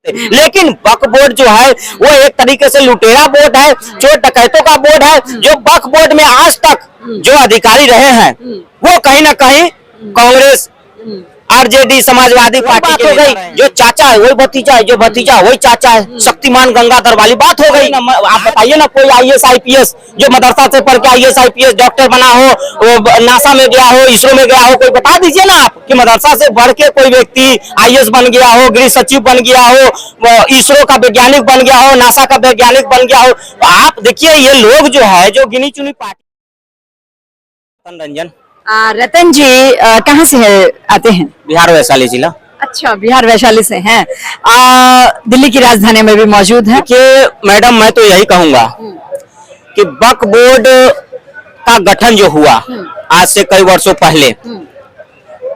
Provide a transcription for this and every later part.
लेकिन वक्फ बोर्ड जो है वो एक तरीके से लुटेरा बोर्ड है, चोर डकैतों का बोर्ड है। जो वक्फ बोर्ड में आज तक जो अधिकारी रहे हैं वो कहीं ना कहीं कांग्रेस, आरजेडी, समाजवादी पार्टी हो गई। जो चाचा है वही भतीजा है, जो भतीजा वही चाचा है। शक्तिमान गंगाधर वाली बात हो गई ना। आप बताइए ना, कोई आईएएस आईपीएस जो मदरसा से पढ़ के आईएएस आईपीएस डॉक्टर बना हो, वो नासा में गया हो, इसरो में गया हो, कोई बता दीजिए ना आप कि मदरसा से बढ़ के कोई व्यक्ति आईएएस बन गया हो, गृह सचिव बन गया हो, इसरो का वैज्ञानिक बन गया हो, नासा का वैज्ञानिक बन गया हो। तो आप देखिए ये लोग जो है जो गिनी चुनी पार्टी। रंजन रतन जी कहाँ से आते हैं? बिहार वैशाली जिला। अच्छा, बिहार वैशाली से हैं। दिल्ली की राजधानी में भी मौजूद है। देखिए मैडम, मैं तो यही कहूंगा कि वक्फ बोर्ड का गठन जो हुआ आज से कई वर्षों पहले,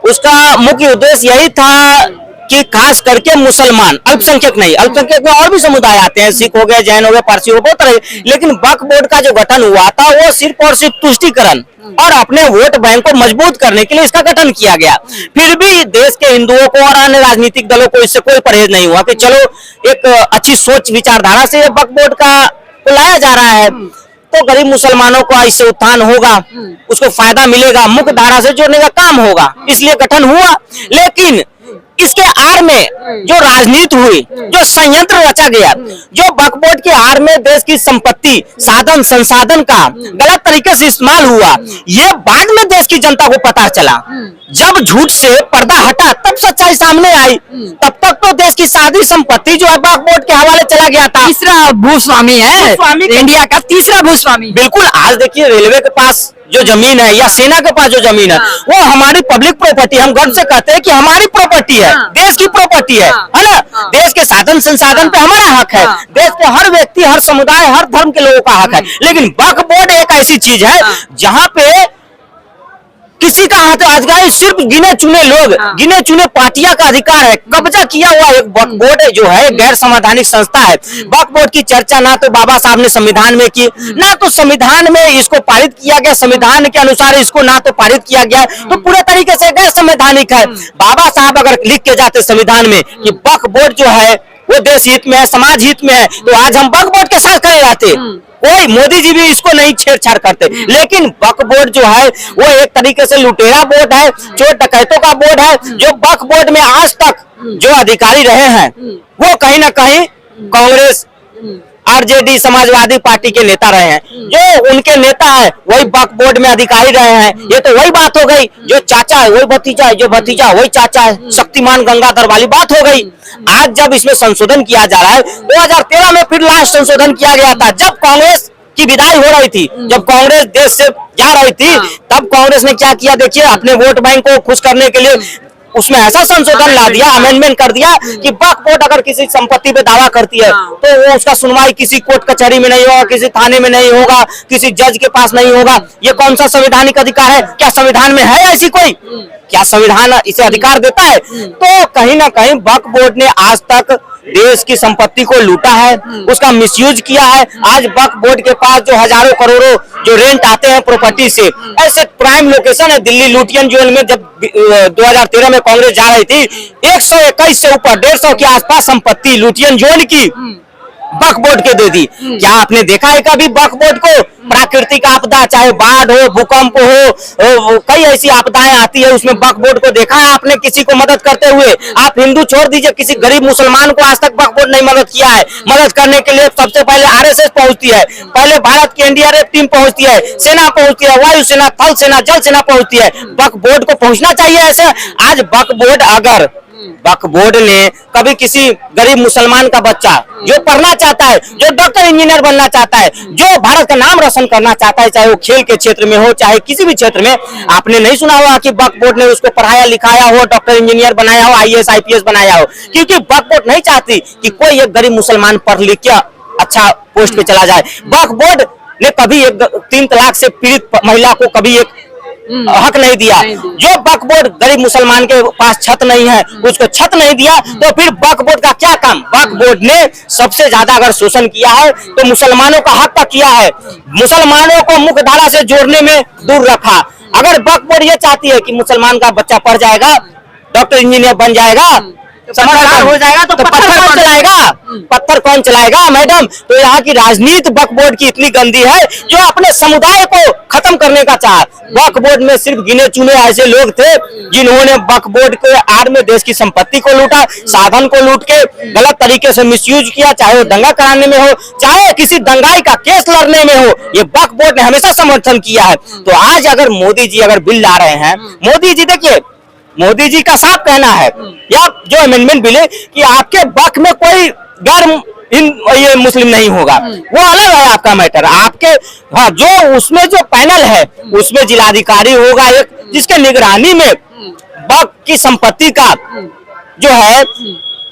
उसका मुख्य उद्देश्य यही था कि खास करके मुसलमान, अल्पसंख्यक नहीं, अल्पसंख्यक में और भी समुदाय आते हैं, सिख हो गए, जैन हो गए, पारसी हो गए, बहुत तरह। लेकिन वक्फ बोर्ड का जो गठन हुआ था वो सिर्फ और सिर्फ तुष्टीकरण और अपने वोट बैंक को मजबूत करने के लिए इसका गठन किया गया। फिर भी देश के हिंदुओं को और अन्य राजनीतिक दलों को इससे कोई परहेज नहीं हुआ कि चलो एक अच्छी सोच विचारधारा से वक्फ बोर्ड का लाया जा रहा है तो गरीब मुसलमानों को इससे उत्थान होगा, उसको फायदा मिलेगा, मुख्य धारा से जोड़ने का काम होगा, इसलिए गठन हुआ। लेकिन इसके आड़ में जो राजनीति हुई, जो संयंत्र रचा गया, जो वक्फ बोर्ड के आड़ में देश की संपत्ति, साधन संसाधन का गलत तरीके से इस्तेमाल हुआ, ये बाद में देश की जनता को पता चला। जब झूठ से पर्दा हटा तब सच्चाई सामने आई। तब तक तो देश की सारी संपत्ति जो है वक्फ बोर्ड के हवाले चला गया था। तीसरा भूस्वामी है इंडिया का, तीसरा भूस्वामी। बिल्कुल। आज देखिए रेलवे के पास जो जमीन है या सेना के पास जो जमीन है वो हमारी पब्लिक प्रॉपर्टी, हम गर्व से कहते हैं कि हमारी प्रॉपर्टी है, देश की प्रॉपर्टी है ना। देश के साधन संसाधन पे हमारा हक है, देश के हर व्यक्ति, हर समुदाय, हर धर्म के लोगों का हक है। लेकिन वक्फ बोर्ड एक ऐसी चीज है जहां पे किसी का हाथ अधिकार, सिर्फ गिने चुने लोग, गिने चुने पार्टियां का अधिकार है। कब्जा किया हुआ एक वक्फ बोर्ड जो है गैर संवैधानिक संस्था है। वक्फ बोर्ड की चर्चा ना तो बाबा साहब ने संविधान में की, ना तो संविधान में इसको पारित किया गया, संविधान के अनुसार इसको ना तो पारित किया गया, तो पूरे तरीके से गैर संवैधानिक है। बाबा साहब अगर लिख के जाते संविधान में कि वक्फ बोर्ड जो है वो देश हित में है, समाज हित में है, तो आज हम वक्फ बोर्ड के साथ खड़े रहते। कोई मोदी जी भी इसको नहीं छेड़छाड़ करते। लेकिन वक्फ बोर्ड जो है वो एक तरीके से लुटेरा बोर्ड है, चोर डकैतों का बोर्ड है। जो वक्फ बोर्ड में आज तक जो अधिकारी रहे हैं वो कहीं ना कहीं कांग्रेस, आरजेडी, समाजवादी पार्टी के नेता रहे हैं। जो उनके नेता है वही वक्फ बोर्ड में अधिकारी रहे हैं। ये तो वही बात हो गई, जो चाचा है वही भतीजा है, जो भतीजा वही चाचा है। शक्तिमान गंगाधर वाली बात हो गई। आज जब इसमें संशोधन किया जा रहा है, 2013 में फिर लास्ट संशोधन किया गया था जब कांग्रेस की विदाई हो रही थी, जब कांग्रेस देश से जा रही थी, तब कांग्रेस ने क्या किया देखिए, अपने वोट बैंक को खुश करने के लिए उसमें ऐसा संशोधन ला दिया, अमेंडमेंट कर दिया कि वक्फ बोर्ड अगर किसी संपत्ति पे दावा करती है तो वो उसका सुनवाई किसी कोर्ट कचहरी में नहीं होगा, किसी थाने में नहीं होगा, किसी जज के पास नहीं होगा। ये कौन सा संवैधानिक अधिकार है? क्या संविधान में है ऐसी कोई? क्या संविधान इसे अधिकार देता है? तो कहीं ना कहीं वक्फ बोर्ड ने आज तक देश की संपत्ति को लूटा है, उसका मिसयूज किया है। आज वक्फ बोर्ड के पास जो हजारों करोड़ों जो रेंट आते हैं प्रॉपर्टी से, ऐसे प्राइम लोकेशन है दिल्ली लुटियन जोन में। जब 2013 में कांग्रेस जा रही थी, 121 से ऊपर 150 के आसपास संपत्ति लुटियन जोन की वक्फ बोर्ड के दे दी। क्या आपने देखा है कभी वक्फ बोर्ड को? प्राकृतिक आपदा, चाहे बाढ़ हो, भूकंप हो, कई ऐसी आपदाएं आती है, उसमें वक्फ बोर्ड को देखा है आपने किसी को मदद करते हुए? आप हिंदू छोड़ दीजिए, किसी गरीब मुसलमान को आज तक वक्फ बोर्ड नहीं मदद किया है। मदद करने के लिए सबसे पहले आरएसएस पहुंचती है, पहले भारत की एनडीआरएफ टीम पहुंचती है, सेना पहुंचती है, वायुसेना, थल सेना, जल सेना पहुंचती है। वक्फ बोर्ड को पहुंचना चाहिए ऐसे। आज वक्फ बोर्ड, अगर वक्फ बोर्ड ने कभी किसी गरीब मुसलमान का बच्चा जो पढ़ना चाहता है, जो डॉक्टर इंजीनियर बनना चाहता है, जो भारत का नाम रोशन करना चाहता है, चाहे वो खेल के क्षेत्र में हो, चाहे किसी भी क्षेत्र में, आपने नहीं सुना होगा कि वक्फ बोर्ड ने उसको पढ़ाया लिखाया हो, डॉक्टर इंजीनियर बनाया हो, आईएएस आईपीएस बनाया हो? क्योंकि वक्फ बोर्ड नहीं चाहती कि कोई एक गरीब मुसलमान पढ़ लिख के अच्छा पोस्ट पे चला जाए। वक्फ बोर्ड ने कभी एक 3 तलाक से पीड़ित महिला को कभी एक हक नहीं दिया। जो वक्फ बोर्ड गरीब मुसलमान के पास छत नहीं है उसको छत नहीं दिया, तो फिर वक्फ बोर्ड का क्या काम? वक्फ बोर्ड ने सबसे ज्यादा अगर शोषण किया है तो मुसलमानों का हक का किया है, मुसलमानों को मुख्य धारा से जोड़ने में दूर रखा। अगर वक्फ बोर्ड ये चाहती है कि मुसलमान का बच्चा पढ़ जाएगा, डॉक्टर इंजीनियर बन जाएगा, समझदार हो जाएगा तो पत्थर कौन चलाएगा? पत्थर कौन चलाएगा मैडम? तो यहाँ की राजनीति वक्फ बोर्ड की इतनी गंदी है जो अपने समुदाय को खत्म करने का चाह। वक्फ बोर्ड में सिर्फ गिने चुने ऐसे लोग थे जिन्होंने वक्फ बोर्ड के आड़ में देश की संपत्ति को लूटा, साधन को लूट के गलत तरीके से मिसयूज किया, चाहे वो दंगा कराने में हो, चाहे किसी दंगाई का केस लड़ने में हो, ये वक्फ बोर्ड ने हमेशा समर्थन किया है। तो आज अगर मोदी जी अगर बिल ला रहे हैं, मोदी जी देखिए, मोदी जी का साफ कहना है या जो अमेंडमेंट बिल है कि आपके वक्फ में कोई गैर ये मुस्लिम नहीं होगा, वो अलग है आपका मैटर। आपके हाँ, जो उसमें जो पैनल है उसमें जिलाधिकारी होगा एक, जिसके निगरानी में वक्फ की संपत्ति का जो है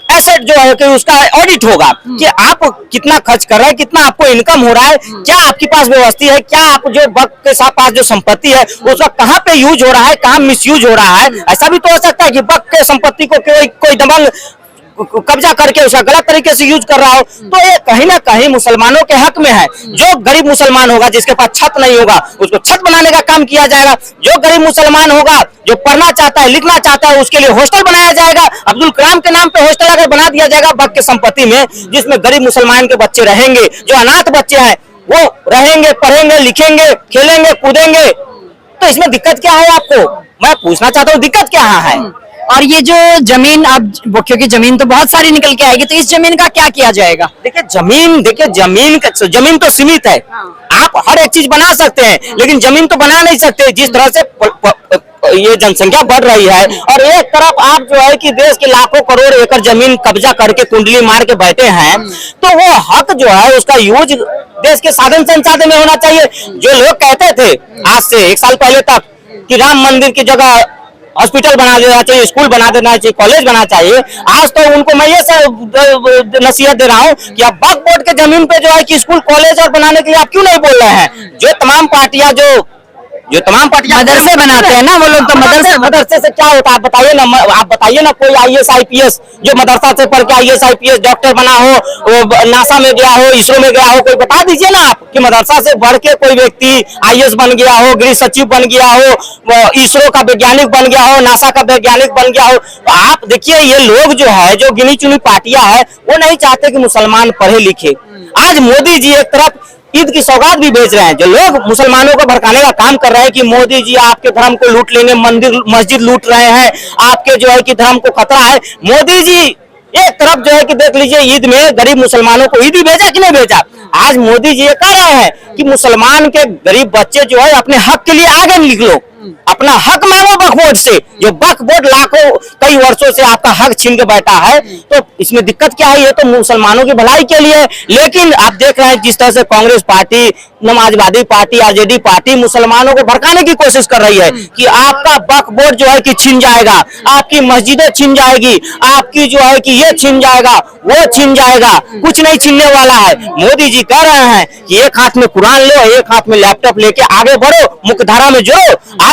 एसेट जो है कि उसका ऑडिट होगा कि आप कितना खर्च कर रहे हैं, कितना आपको इनकम हो रहा है, क्या आपके पास व्यवस्था है, क्या आप जो वक्त के साथ पास जो संपत्ति है उसका कहाँ पे यूज हो रहा है, कहाँ मिसयूज हो रहा है। ऐसा भी तो हो सकता है कि वक्त के संपत्ति को कोई दबंग कब्जा करके उसका गलत तरीके से यूज कर रहा हो। तो ये कहीं ना कहीं मुसलमानों के हक में है। जो गरीब मुसलमान होगा, जिसके पास छत नहीं होगा, उसको छत बनाने का काम किया जाएगा। जो गरीब मुसलमान होगा, जो पढ़ना चाहता है, लिखना चाहता है, उसके लिए हॉस्टल बनाया जाएगा। अब्दुल कलाम के नाम पे हॉस्टल अगर बना दिया जाएगा वक्त की संपत्ति में, जिसमें गरीब मुसलमान के बच्चे रहेंगे, जो अनाथ बच्चे हैं वो रहेंगे, पढ़ेंगे, लिखेंगे, खेलेंगे, कूदेंगे। तो इसमें दिक्कत क्या है आपको? मैं पूछना चाहता हूँ दिक्कत क्या है? और ये जो जमीन अब, क्योंकि जमीन तो बहुत सारी निकल के आएगी, तो इस जमीन का क्या किया जाएगा? देखिए जमीन तो सीमित है। आप हर एक चीज बना सकते हैं, लेकिन जमीन तो बना नहीं सकते। जिस तरह से ये जनसंख्या बढ़ रही है और एक तरफ आप जो है कि देश के लाखों करोड़ एकड़ जमीन कब्जा करके कुंडली मार के बैठे हैं, तो वो हक जो है उसका यूज देश के साधन संसाधन में होना चाहिए। जो लोग कहते थे आज से 1 साल पहले तक कि राम मंदिर की जगह हॉस्पिटल बना देना चाहिए, स्कूल बना देना चाहिए, कॉलेज बना चाहिए, आज तो उनको मैं ये नसीहत दे रहा हूँ कि आप वक्फ बोर्ड के जमीन पे जो है कि स्कूल कॉलेज और बनाने के लिए आप क्यों नहीं बोल रहे हैं? जो तमाम पार्टियां मदरसे बनाते हैं ना वो लोग, तो मदरसे से क्या होता है आप बताइए ना कोई IAS IPS जो मदरसा से पढ़ के IAS IPS डॉक्टर बना हो, वो नासा में गया हो, इसरो में गया हो, कोई बता दीजिए ना आप कि मदरसा से बढ़ के कोई व्यक्ति IAS बन गया हो, गृह सचिव बन गया हो, इसरो का वैज्ञानिक बन गया हो, नासा का वैज्ञानिक बन गया हो। तो आप देखिए ये लोग जो है, जो गिनी चुनी पार्टियां है, वो नहीं चाहते कि मुसलमान पढ़े लिखे। आज मोदी जी एक तरफ ईद की सौगात भी भेज रहे हैं। जो लोग मुसलमानों को भड़काने का काम कर रहे हैं कि मोदी जी आपके धर्म को लूट लेंगे, मंदिर मस्जिद लूट रहे हैं, आपके जो है कि धर्म को खतरा है। मोदी जी एक तरफ जो है कि देख लीजिए ईद में गरीब मुसलमानों को ईदी भेजा कि नहीं भेजा। आज मोदी जी ये कह रहे हैं कि मुसलमान के गरीब बच्चे जो है अपने हक के लिए आगे निकलो, अपना हक मांगो वक्फ बोर्ड से। जो वक्फ बोर्ड लाखों कई वर्षों से आपका हक छीन के बैठा है, तो इसमें दिक्कत क्या है? ये तो मुसलमानों की भलाई के लिए। लेकिन आप देख रहे हैं जिस तरह से Congress party, Samajwadi party, RJD party मुसलमानों को भड़काने की कोशिश कर रही है कि आपका वक्फ बोर्ड जो है कि छीन जाएगा, आपकी मस्जिदें छीन जाएगी, आपकी जो है कि ये छीन जाएगा, वो छीन जाएगा। कुछ नहीं छीनने वाला है। मोदी जी कह रहे हैं कि एक हाथ में कुरान लो, एक हाथ में लैपटॉप लेके आगे बढ़ो, मुख्यधारा में जुड़ो।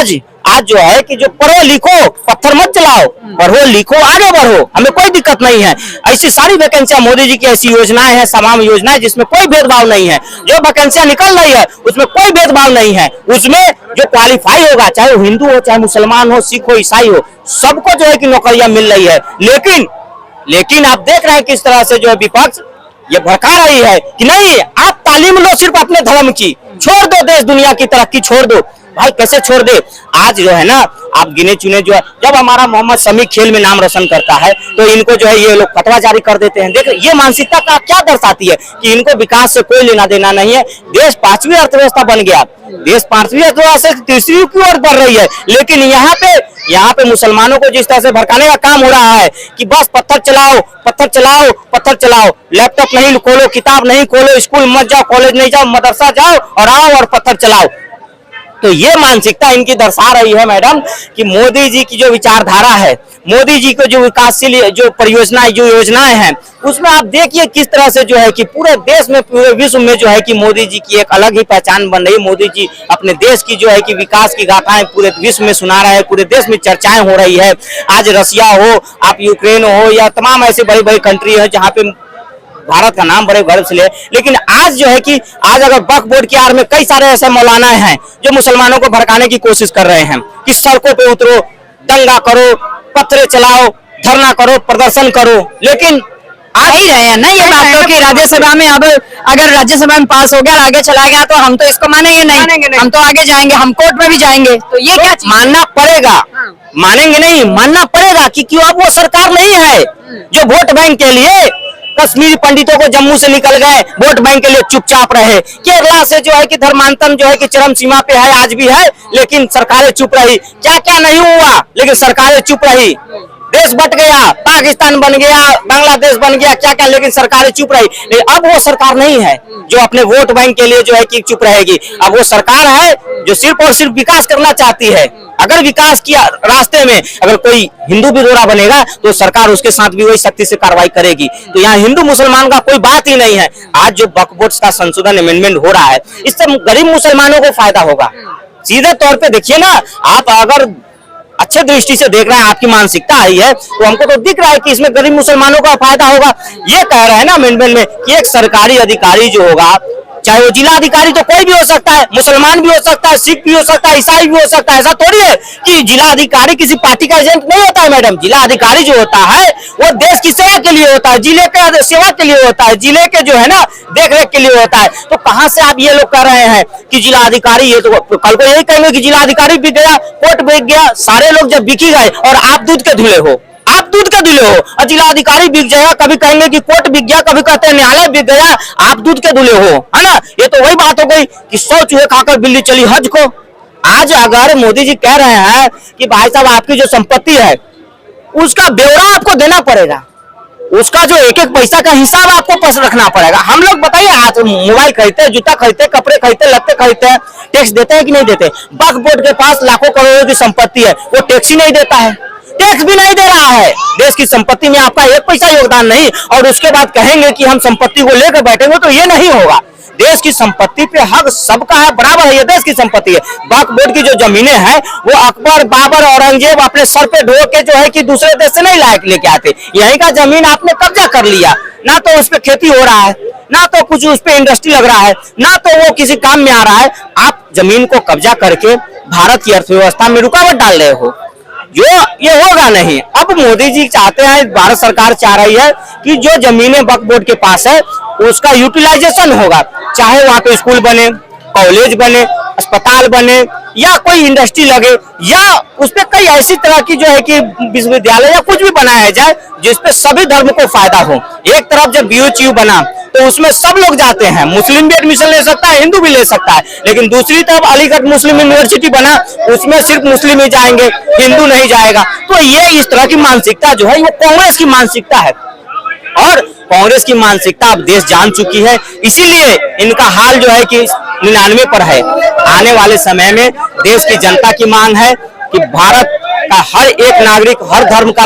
आज जो है कि जो पढ़ो लिखो, पत्थर मत चलाओ, पढ़ो लिखो, आगे बढ़ो, हमें कोई दिक्कत नहीं है। ऐसी सारी वैकेंसियां मोदी जी की ऐसी योजनाएं हैं, तमाम योजनाएं जिसमें कोई भेदभाव नहीं है। जो वैकेंसियां निकल रही है उसमें कोई भेदभाव नहीं है। उसमें जो क्वालिफाई होगा, चाहे वो हिंदू हो, चाहे मुसलमान हो, सिख हो, ईसाई हो, सबको जो है कि नौकरियां मिल रही है। लेकिन आप देख रहे हैं किस तरह से जो है विपक्ष ये भड़का रही है कि नहीं, आप तालीम लो सिर्फ अपने धर्म की, छोड़ दो देश दुनिया की तरक्की छोड़ दो। भाई कैसे छोड़ दे? आज जो है ना, आप गिने चुने जो है, जब हमारा मोहम्मद शमी खेल में नाम रोशन करता है तो इनको जो है ये लोग फतवा जारी कर देते हैं। देखो ये मानसिकता का क्या दर्शाती है कि इनको विकास से कोई लेना देना नहीं है। देश 5वीं अर्थव्यवस्था बन गया, देश 5वीं अर्थव्यवस्था से 3वीं की ओर बढ़ रही है, लेकिन यहाँ पे मुसलमानों को जिस तरह से भड़काने का काम हो रहा है कि बस पत्थर चलाओ, पत्थर चलाओ, पत्थर चलाओ, लैपटॉप नहीं खोलो, किताब नहीं खोलो, स्कूल मत जाओ, कॉलेज नहीं जाओ, मदरसा जाओ और आओ और पत्थर चलाओ। तो ये मानसिकता इनकी दर्शा रही है मैडम कि मोदी जी की जो विचारधारा है, मोदी जी को जो विकासशील जो परियोजनाएं, जो योजनाएं हैं, उसमें आप देखिए किस तरह से जो है कि पूरे देश में, पूरे विश्व में जो है कि मोदी जी की एक अलग ही पहचान बन रही है। मोदी जी अपने देश की जो है कि विकास की गाथाएं पूरे विश्व में सुना रहे हैं, पूरे देश में चर्चाएं हो रही है। आज रसिया हो, आप यूक्रेन हो, या तमाम ऐसे बड़ी बड़ी कंट्री है जहाँ पे भारत का नाम बड़े गर्व से ले। लेकिन आज जो है कि आज अगर वक्फ बोर्ड की आड़ में कई सारे ऐसे मौलाना हैं जो मुसलमानों को भड़काने की कोशिश कर रहे हैं कि सड़कों पे उतरो, दंगा करो, पत्थरे चलाओ, धरना करो, प्रदर्शन करो, लेकिन आ ही रहे हैं ना ये बात तो कि राज्यसभा में अब अगर राज्यसभा में पास हो गया आगे चला गया तो हम तो इसको मानेंगे नहीं, हम तो आगे जाएंगे, हम कोर्ट में भी जाएंगे। तो ये क्या चीज? मानना पड़ेगा, मानेंगे नहीं, मानना पड़ेगा कि क्यों अब वो सरकार नहीं है जो वोट बैंक के लिए कश्मीरी पंडितों को जम्मू से निकल गए, वोट बैंक के लिए चुपचाप रहे। केरला से जो है कि धर्मांतरण जो है कि चरम सीमा पे है, आज भी है, लेकिन सरकारें चुप रही। क्या क्या नहीं हुआ, लेकिन सरकारें चुप रही। देश बट गया, पाकिस्तान बन गया, बांग्लादेश बन गया, क्या क्या, लेकिन सरकारें चुप रही। लेकिन अब वो सरकार नहीं है जो अपने वोट बैंक के लिए जो है कि चुप रहेगी। अब वो सरकार है जो सिर्फ और सिर्फ विकास करना चाहती है। अगर विकास किया रास्ते में अगर कोई हिंदू विरोधा बनेगा तो सरकार उसके साथ भी वही सख्ती से कार्रवाई करेगी। तो यहाँ हिंदू मुसलमान का कोई बात ही नहीं है। आज जो वक्फ बोर्ड का संशोधन अमेंडमेंट हो रहा है, इससे गरीब मुसलमानों को फायदा होगा। सीधे तौर पे देखिए ना, आप अगर अच्छे दृष्टि से देख रहे हैं, आपकी मानसिकता आई है, तो हमको तो दिख रहा है कि इसमें गरीब मुसलमानों का फायदा होगा। ये कह रहे हैं ना अमेंडमेंट में कि एक सरकारी अधिकारी जो होगा, चाहे वो जिला अधिकारी तो कोई भी हो सकता है, मुसलमान भी हो सकता है, सिख भी हो सकता है, ईसाई भी हो सकता है। ऐसा थोड़ी है कि जिला अधिकारी किसी पार्टी का एजेंट नहीं होता है मैडम। जिला अधिकारी जो होता है वो देश की सेवा के लिए होता है, जिले के सेवा के लिए होता है, जिले के जो है ना देख रेख के लिए होता है। तो कहां से आप ये लोग कह रहे हैं कि जिला अधिकारी, ये तो कल को यही कहेंगे कि जिला अधिकारी बिक गया, कोर्ट बिक गया। सारे लोग जब बिकी गए और आप दूध के धुले हो, आप दूध के धुले हो, और जिला अधिकारी बिक जाएगा, कभी कहेंगे कि कोर्ट बिक गया, कभी कहते हैं न्यायालय बिक गया, आप दूध के धुले हो, है ना। ये तो वही बात हो गई कि 100 चूहे खाकर बिल्ली चली हज को। आज अगर मोदी जी कह रहे हैं कि भाई साहब आपकी जो संपत्ति है उसका ब्यौरा आपको देना पड़ेगा, उसका जो एक एक पैसा का हिसाब आपको पास रखना पड़ेगा। हम लोग बताइए, हाथ मोबाइल खरीदते हैं, जूता खरीदते हैं, कपड़े खरीदते हैं, लत्ते खरीदते हैं, टैक्स देते हैं कि नहीं देते? वक्फ बोर्ड के पास लाखों करोड़ों की संपत्ति है, वो टैक्स ही नहीं देता है, टैक्स भी नहीं दे रहा है। देश की संपत्ति में आपका एक पैसा योगदान नहीं, और उसके बाद कहेंगे कि हम संपत्ति को लेकर बैठेंगे, तो ये नहीं होगा। देश की संपत्ति पे हक सबका है, बराबर है, ये देश की संपत्ति है। वक्फ बोर्ड की जो जमीनें हैं वो अकबर, बाबर, औरंगजेब अपने सर पे ढो के जो है कि दूसरे देश से नहीं लायक लेके आते। यहीं का जमीन आपने कब्जा कर लिया, ना तो उस पे खेती हो रहा है, ना तो कुछ उस पे इंडस्ट्री लग रहा है, ना तो वो किसी काम में आ रहा है। आप जमीन को कब्जा करके भारत की अर्थव्यवस्था में रुकावट डाल रहे हो, जो ये होगा नहीं। अब मोदी जी चाहते हैं, भारत सरकार चाह रही है कि जो जमीनें वक्फ बोर्ड के पास है उसका यूटिलाइजेशन होगा, चाहे वहां पे स्कूल बने, कॉलेज बने, अस्पताल बने, या कोई इंडस्ट्री लगे, या उसपे कई ऐसी तरह की जो है कि विश्वविद्यालय या कुछ भी बनाया जाए जिसपे सभी धर्म को फायदा हो। एक तरफ जब BOCU बना तो उसमें सब लोग जाते हैं, मुस्लिम भी एडमिशन ले सकता है, हिंदू भी ले सकता है, लेकिन दूसरी तरफ अलीगढ़ मुस्लिम यूनिवर्सिटी बना, उसमें सिर्फ मुस्लिम ही जाएंगे, हिंदू नहीं जाएगा। तो ये इस तरह की मानसिकता जो है वो कांग्रेस की मानसिकता है, और कांग्रेस की मानसिकता अब देश जान चुकी है। इसीलिए इनका हाल जो है कि 99 पर है। आने वाले समय में देश की जनता की मांग है कि भारत का हर एक नागरिक, हर धर्म का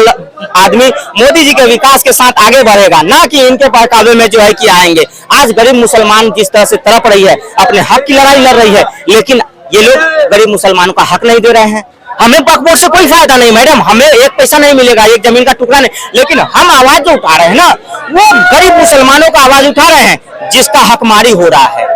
आदमी मोदी जी के विकास के साथ आगे बढ़ेगा, ना कि इनके बहकावे में जो है कि आएंगे। आज गरीब मुसलमान जिस तरह से तड़प रही है, अपने हक की लड़ाई लड़ रही है, लेकिन ये लोग गरीब मुसलमानों का हक नहीं दे रहे हैं। हमें वक्फ बोर्ड से कोई फायदा नहीं मैडम, हमें एक पैसा नहीं मिलेगा, एक जमीन का टुकड़ा नहीं, लेकिन हम आवाज जो उठा रहे हैं ना, वो गरीब मुसलमानों का आवाज उठा रहे हैं जिसका हकमारी हो रहा है।